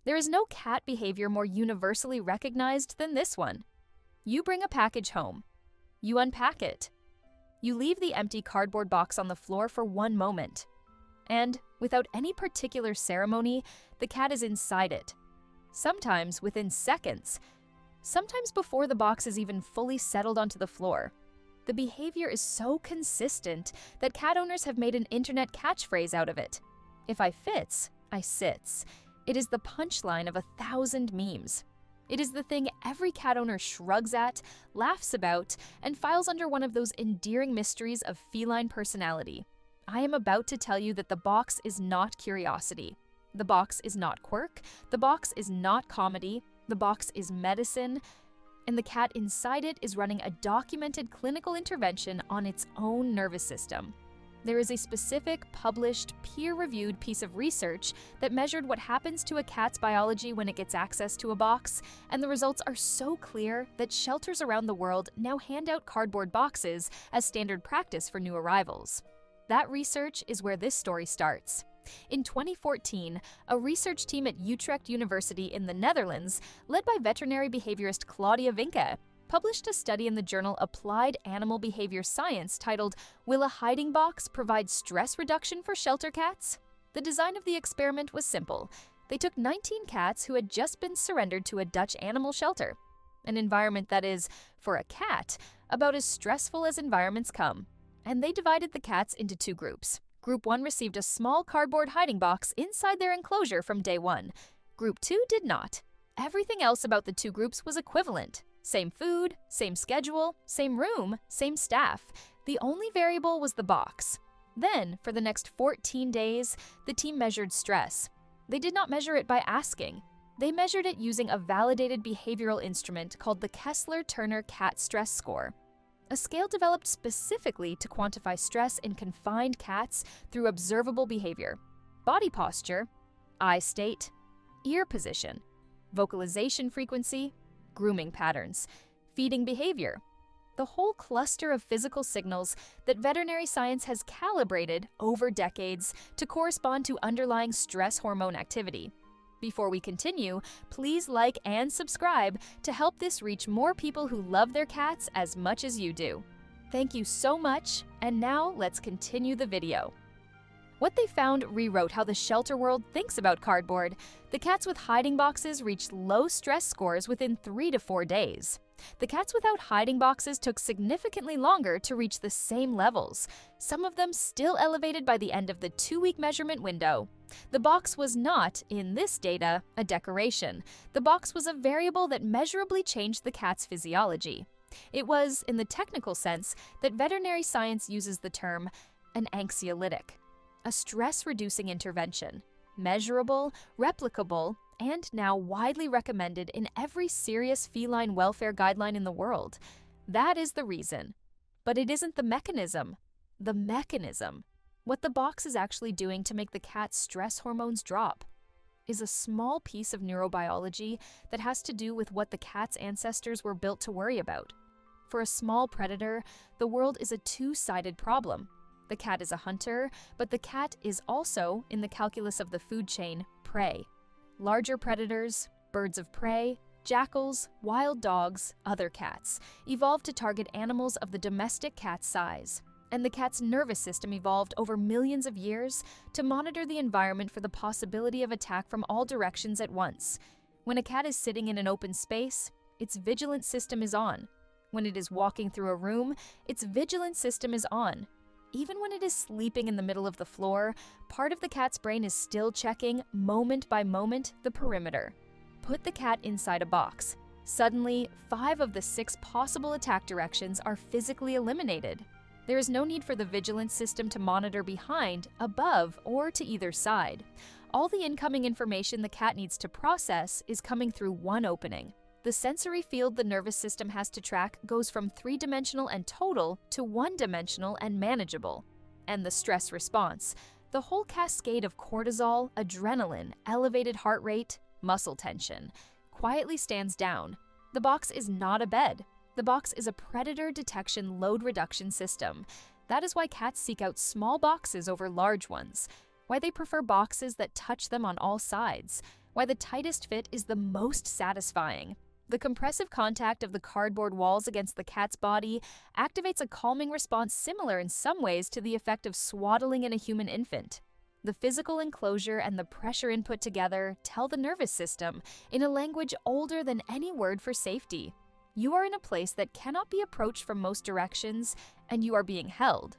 There is no cat behavior more universally recognized than this one. You bring a package home. You unpack it. You leave the empty cardboard box on the floor for one moment. And, without any particular ceremony, the cat is inside it. Sometimes within seconds. Sometimes before the box is even fully settled onto the floor. The behavior is so consistent that cat owners have made an internet catchphrase out of it. If I fits, I sits. It is the punchline of 1,000 memes. It is the thing every cat owner shrugs at, laughs about, and files under one of those endearing mysteries of feline personality. I am about to tell you that the box is not curiosity. The box is not quirk. The box is not comedy. The box is medicine. And the cat inside it is running a documented clinical intervention on its own nervous system. There is a specific, published, peer-reviewed piece of research that measured what happens to a cat's biology when it gets access to a box, and the results are so clear that shelters around the world now hand out cardboard boxes as standard practice for new arrivals. That research is where this story starts. In 2014, a research team at Utrecht University in the Netherlands, led by veterinary behaviorist Vinke, published a study in the journal Applied Animal Behavior Science titled, "Will a hiding box provide stress reduction for shelter cats?" The design of the experiment was simple. They took 19 cats who had just been surrendered to a Dutch animal shelter, an environment that is, for a cat, about as stressful as environments come. And they divided the cats into two groups. Group 1 received a small cardboard hiding box inside their enclosure from day 1. Group 2 did not. Everything else about the two groups was equivalent. Same food, same schedule, same room, same staff. The only variable was the box. Then, for the next 14 days, the team measured stress. They did not measure it by asking. They measured it using a validated behavioral instrument called the Kessler-Turner Cat Stress Score, a scale developed specifically to quantify stress in confined cats through observable behavior: body posture, eye state, ear position, vocalization frequency, grooming patterns, feeding behavior, the whole cluster of physical signals that veterinary science has calibrated over decades to correspond to underlying stress hormone activity. Before we continue, please like and subscribe to help this reach more people who love their cats as much as you do. Thank you so much, and now let's continue the video. What they found rewrote how the shelter world thinks about cardboard. The cats with hiding boxes reached low stress scores within 3 to 4 days. The cats without hiding boxes took significantly longer to reach the same levels, some of them still elevated by the end of the 2-week measurement window. The box was not, in this data, a decoration. The box was a variable that measurably changed the cat's physiology. It was, in the technical sense, that veterinary science uses the term an anxiolytic, a stress-reducing intervention, measurable, replicable, and now widely recommended in every serious feline welfare guideline in the world. That is the reason. But it isn't the mechanism. The mechanism, what the box is actually doing to make the cat's stress hormones drop, is a small piece of neurobiology that has to do with what the cat's ancestors were built to worry about. For a small predator, the world is a two-sided problem. The cat is a hunter, but the cat is also, in the calculus of the food chain, prey. Larger predators, birds of prey, jackals, wild dogs, other cats, evolved to target animals of the domestic cat size. And the cat's nervous system evolved over millions of years to monitor the environment for the possibility of attack from all directions at once. When a cat is sitting in an open space, its vigilant system is on. When it is walking through a room, its vigilant system is on. Even when it is sleeping in the middle of the floor, part of the cat's brain is still checking, moment by moment, the perimeter. Put the cat inside a box. Suddenly, 5 of the 6 possible attack directions are physically eliminated. There is no need for the vigilance system to monitor behind, above, or to either side. All the incoming information the cat needs to process is coming through one opening. The sensory field the nervous system has to track goes from 3-dimensional and total to 1-dimensional and manageable. And the stress response, the whole cascade of cortisol, adrenaline, elevated heart rate, muscle tension, quietly stands down. The box is not a bed. The box is a predator detection load reduction system. That is why cats seek out small boxes over large ones, why they prefer boxes that touch them on all sides, why the tightest fit is the most satisfying. The compressive contact of the cardboard walls against the cat's body activates a calming response similar in some ways to the effect of swaddling in a human infant. The physical enclosure and the pressure input together tell the nervous system, in a language older than any word for safety, you are in a place that cannot be approached from most directions, and you are being held.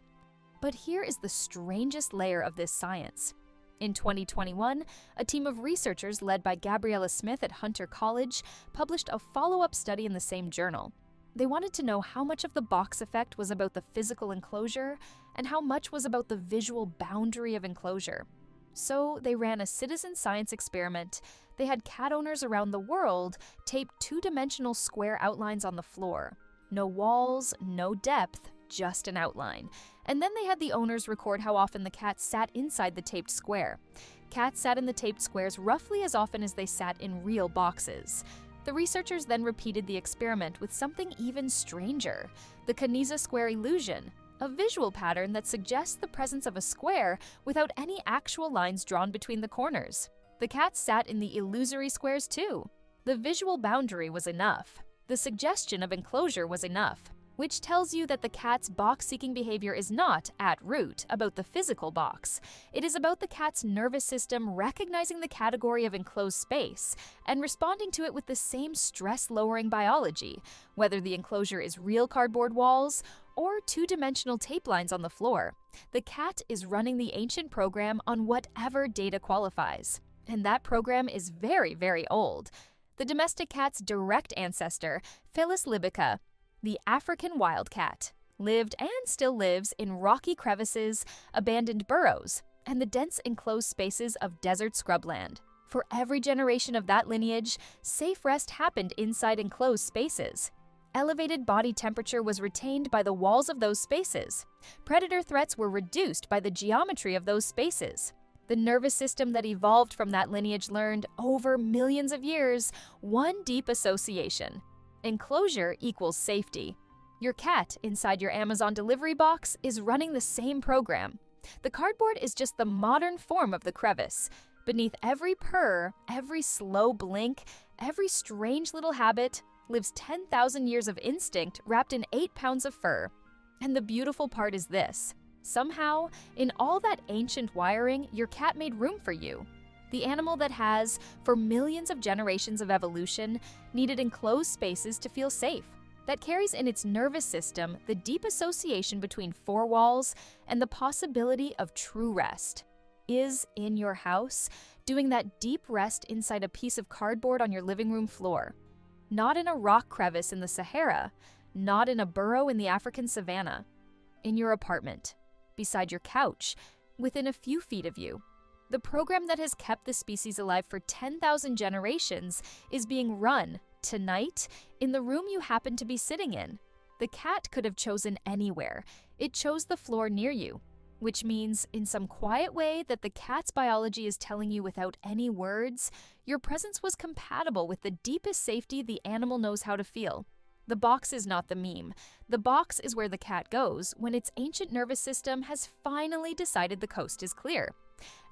But here is the strangest layer of this science. In 2021, a team of researchers led by Gabriella Smith at Hunter College published a follow-up study in the same journal. They wanted to know how much of the box effect was about the physical enclosure and how much was about the visual boundary of enclosure. So they ran a citizen science experiment. They had cat owners around the world tape two-dimensional square outlines on the floor. No walls, no depth, just an outline. And then they had the owners record how often the cat sat inside the taped square. Cats sat in the taped squares roughly as often as they sat in real boxes. The researchers then repeated the experiment with something even stranger, the Kanisa square illusion, a visual pattern that suggests the presence of a square without any actual lines drawn between the corners. The cats sat in the illusory squares too. The visual boundary was enough. The suggestion of enclosure was enough, which tells you that the cat's box-seeking behavior is not, at root, about the physical box. It is about the cat's nervous system recognizing the category of enclosed space and responding to it with the same stress-lowering biology, whether the enclosure is real cardboard walls or two-dimensional tape lines on the floor. The cat is running the ancient program on whatever data qualifies. And that program is very, very old. The domestic cat's direct ancestor, Felis libica, the African wildcat, lived and still lives in rocky crevices, abandoned burrows, and the dense enclosed spaces of desert scrubland. For every generation of that lineage, safe rest happened inside enclosed spaces. Elevated body temperature was retained by the walls of those spaces. Predator threats were reduced by the geometry of those spaces. The nervous system that evolved from that lineage learned, over millions of years, one deep association. Enclosure equals safety. Your cat inside your Amazon delivery box is running the same program. The cardboard is just the modern form of the crevice. Beneath every purr, every slow blink, every strange little habit, lives 10,000 years of instinct wrapped in 8 pounds of fur. And the beautiful part is this. Somehow, in all that ancient wiring, your cat made room for you. The animal that has, for millions of generations of evolution, needed enclosed spaces to feel safe, that carries in its nervous system the deep association between four walls and the possibility of true rest, is in your house, doing that deep rest inside a piece of cardboard on your living room floor. Not in a rock crevice in the Sahara, not in a burrow in the African savanna. In your apartment, beside your couch, within a few feet of you. The program that has kept the species alive for 10,000 generations is being run, tonight, in the room you happen to be sitting in. The cat could have chosen anywhere. It chose the floor near you, which means, in some quiet way that the cat's biology is telling you without any words, your presence was compatible with the deepest safety the animal knows how to feel. The box is not the meme. The box is where the cat goes when its ancient nervous system has finally decided the coast is clear.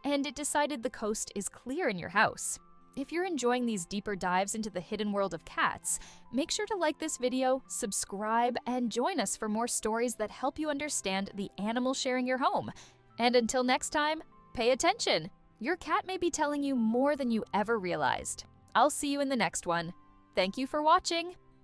And it decided the coast is clear in your house. If you're enjoying these deeper dives into the hidden world of cats, make sure to like this video, subscribe, and join us for more stories that help you understand the animal sharing your home. And until next time, pay attention! Your cat may be telling you more than you ever realized. I'll see you in the next one. Thank you for watching!